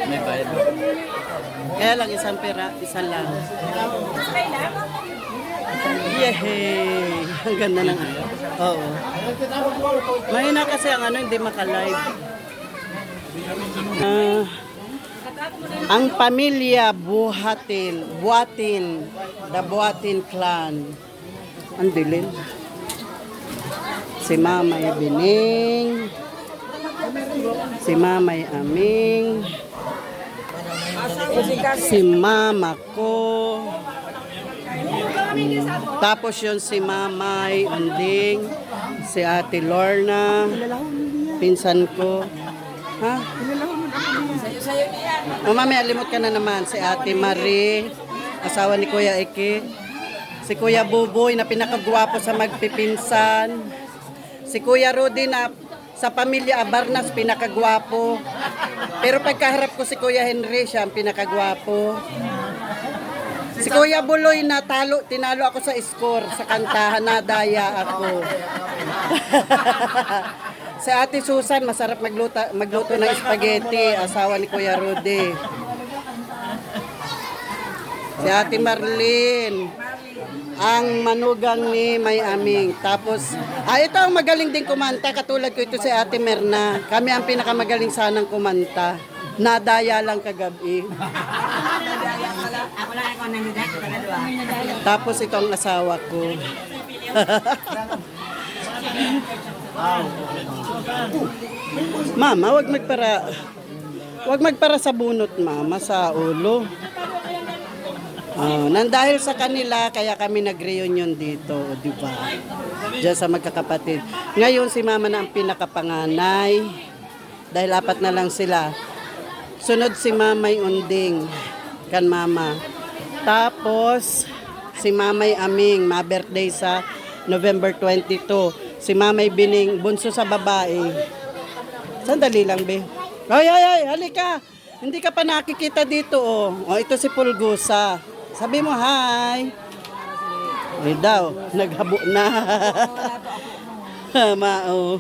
May bayad. Kaya lang isang pera, isa lang. Yehey! Ang ganda ng ano. Oo. Mahina kasi ang ano, hindi maka-live. Ang pamilya Buhatin, the Buhatin clan. Ang dilim. Si Mamay Bining, si Mamay Aming, si Mama ko, tapos yun si Mamay Unding, si Ate Lorna, pinsan ko. Ha? O mami, alimot ka na naman. Si Ate Marie, asawa ni Kuya Iki. Si Kuya Buboy na pinakagwapo sa magpipinsan. Si Kuya Rudy na sa pamilya Abarnas pinakagwapo. Pero pagkaharap ko si Kuya Henry, siya ang pinakagwapo. Si Kuya Buloy na tinalo ako sa score, sa kantahan, nadaya ako. Si Ate Susan, masarap magluto ng spaghetti, asawa ni Kuya Rudy. Si Ate Marlene, ang manugang ni May Aming. Tapos, ito ang magaling din kumanta, katulad ko ito si Ate Merna. Kami ang pinakamagaling sanang kumanta. Nadaya lang kagabi. Tapos ito ang asawa ko. Mama, wag magpara sa bunot, mama, sa ulo. Nandahil sa kanila, kaya kami nag-reunion dito, di ba? Diyan sa magkakapatid. Ngayon si mama na ang pinakapanganay. Dahil apat na lang sila. Sunod si Mamay Unding, kan mama. Tapos si Mamay Aming, ma-birthday sa November 22. Si Mamay Bining, bunso sa babae. Sandali lang, be. Ay, halika. Hindi ka pa nakikita dito, oh. Oh, ito si Pulgusa. Sabi mo, hi. Ay daw, naghabo na. Mao.